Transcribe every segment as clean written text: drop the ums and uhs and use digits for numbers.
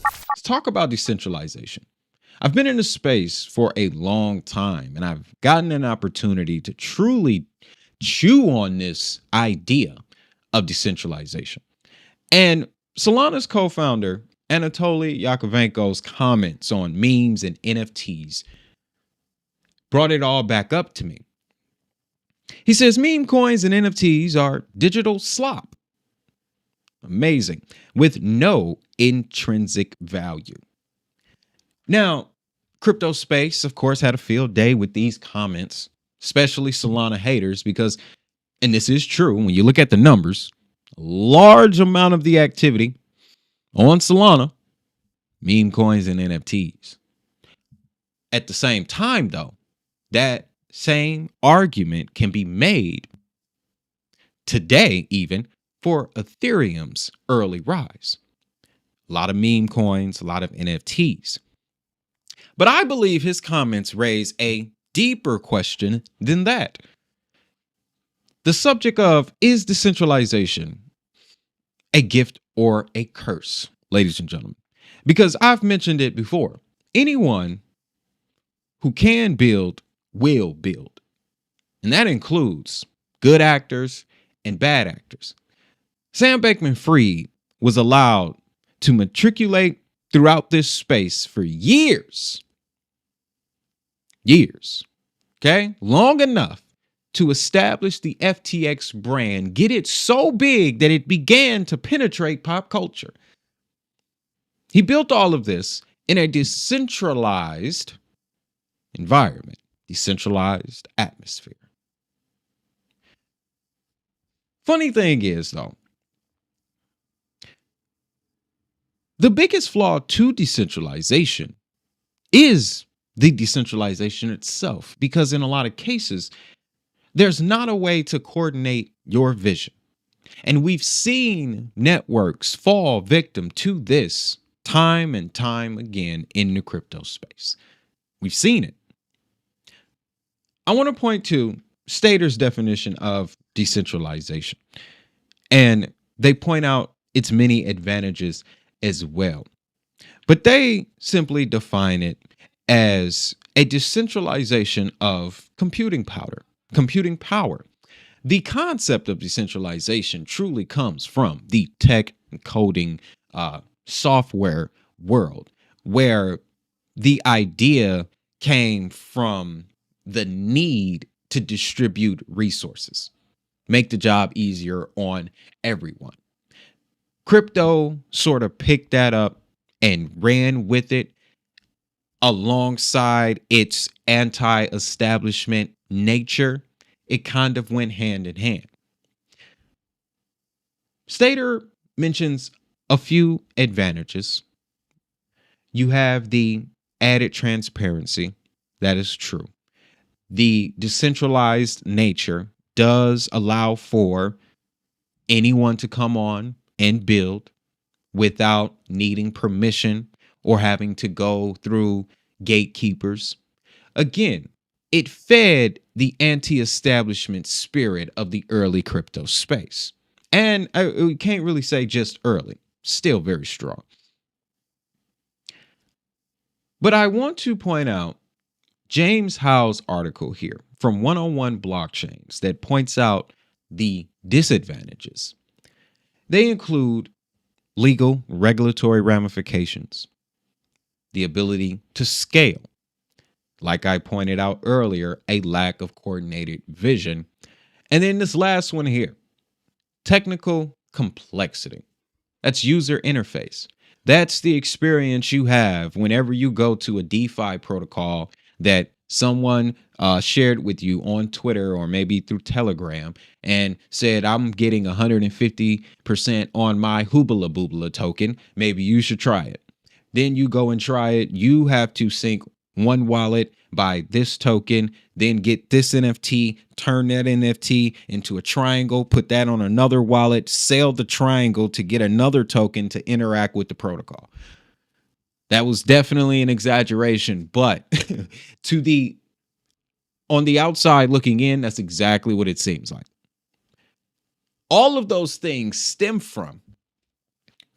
Let's talk about decentralization. I've been in the space for a long time and I've gotten an opportunity to truly chew on this idea of decentralization. And Solana's co founder, Anatoly Yakovenko's comments on memes and NFTs brought it all back up to me. He says meme coins and NFTs are digital slop. Amazing. With no intrinsic value. Now, crypto space, of course, had a field day with these comments, especially Solana haters, because, and this is true, when you look at the numbers, a large amount of the activity on Solana, meme coins and NFTs. At the same time, though, that same argument can be made today, even for Ethereum's early rise. A lot of meme coins, a lot of NFTs. But I believe his comments raise a deeper question than that. The subject of, is decentralization a gift or a curse, ladies and gentlemen? Because I've mentioned it before. Anyone who can build will build. And that includes good actors and bad actors. Sam Bankman-Fried was allowed to matriculate throughout this space for years. Okay? Long enough to establish the FTX brand, get it so big that it began to penetrate pop culture. He built all of this in a decentralized environment, decentralized atmosphere. Funny thing is, though, the biggest flaw to decentralization is the decentralization itself, because in a lot of cases, there's not a way to coordinate your vision. And we've seen networks fall victim to this time and time again in the crypto space. We've seen it. I want to point to Stater's definition of decentralization, and they point out its many advantages as well. But they simply define it as a decentralization of computing power. The concept of decentralization truly comes from the tech coding software world, where the idea came from the need to distribute resources, make the job easier on everyone. Crypto sort of picked that up and ran with it alongside its anti-establishment nature. It kind of went hand in hand. Stater mentions a few advantages. You have the added transparency. That is true. The decentralized nature does allow for anyone to come on and build without needing permission or having to go through gatekeepers. Again, it fed the anti-establishment spirit of the early crypto space. And we can't really say just early, still very strong. But I want to point out James Howe's article here from 101 Blockchains that points out the disadvantages. They include legal, regulatory ramifications, the ability to scale. Like I pointed out earlier, a lack of coordinated vision. And then this last one here, technical complexity. That's user interface. That's the experience you have whenever you go to a DeFi protocol that someone shared with you on Twitter or maybe through Telegram and said, I'm getting 150% on my Hoobla Boobla token. Maybe you should try it. Then you go and try it. You have to sync one wallet, buy this token, then get this NFT, turn that NFT into a triangle, put that on another wallet, sell the triangle to get another token to interact with the protocol. That was definitely an exaggeration, but on the outside looking in, that's exactly what it seems like. All of those things stem from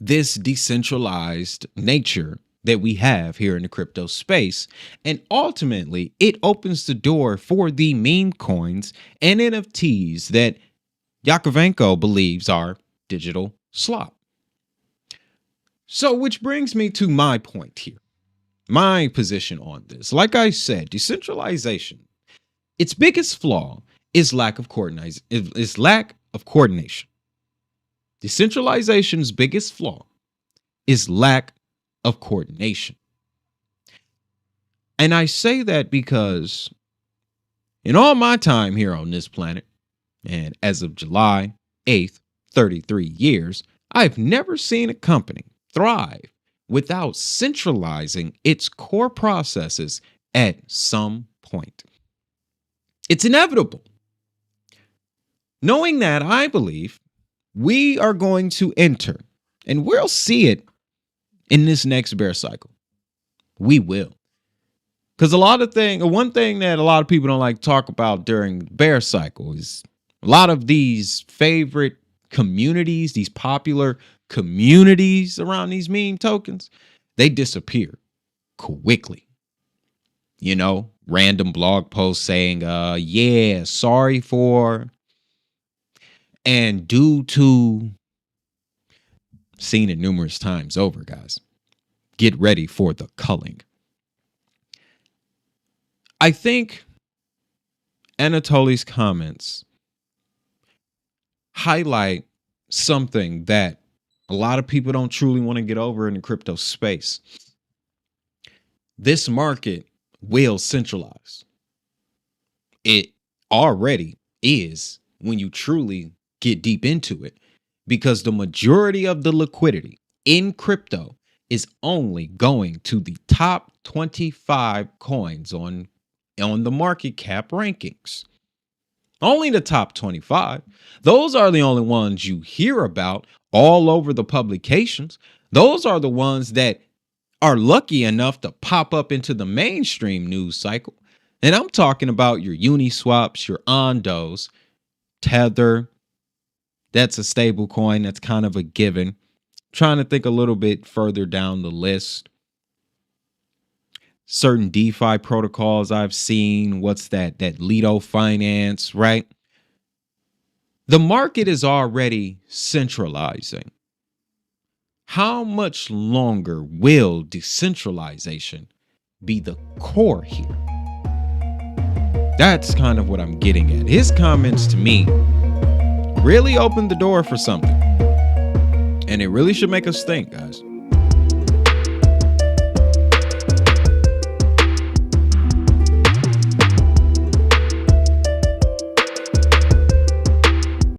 this decentralized nature that we have here in the crypto space. And ultimately, it opens the door for the meme coins and NFTs that Yakovenko believes are digital slop. So, which brings me to my point here, my position on this. Like I said, decentralization, its biggest flaw is lack of coordination. Decentralization's biggest flaw is lack of coordination. And I say that because in all my time here on this planet, and as of July 8th, 33 years, I've never seen a company thrive without centralizing its core processes at some point. It's inevitable. Knowing that, I believe we are going to enter, and we'll see it in this next bear cycle. We will. Because one thing that a lot of people don't like to talk about during the bear cycle is a lot of these favorite communities, these popular communities around these meme tokens, they disappear quickly. You know, random blog posts saying, yeah, sorry for, and due to, seen it numerous times over, guys. Get ready for the culling. I think Anatoly's comments highlight something that a lot of people don't truly want to get over in the crypto space. This market will centralize. It already is when you truly get deep into it, because the majority of the liquidity in crypto is only going to the top 25 coins on the market cap rankings. Only the top 25. Those are the only ones you hear about all over the publications. Those are the ones that are lucky enough to pop up into the mainstream news cycle. And I'm talking about your Uniswaps, your Ondos, Tether. That's a stable coin. That's kind of a given. Trying to think a little bit further down the list. Certain DeFi protocols I've seen. What's that? That Lido Finance, right? The market is already centralizing. How much longer will decentralization be the core here? That's kind of what I'm getting at. His comments to me really opened the door for something. And it really should make us think, guys.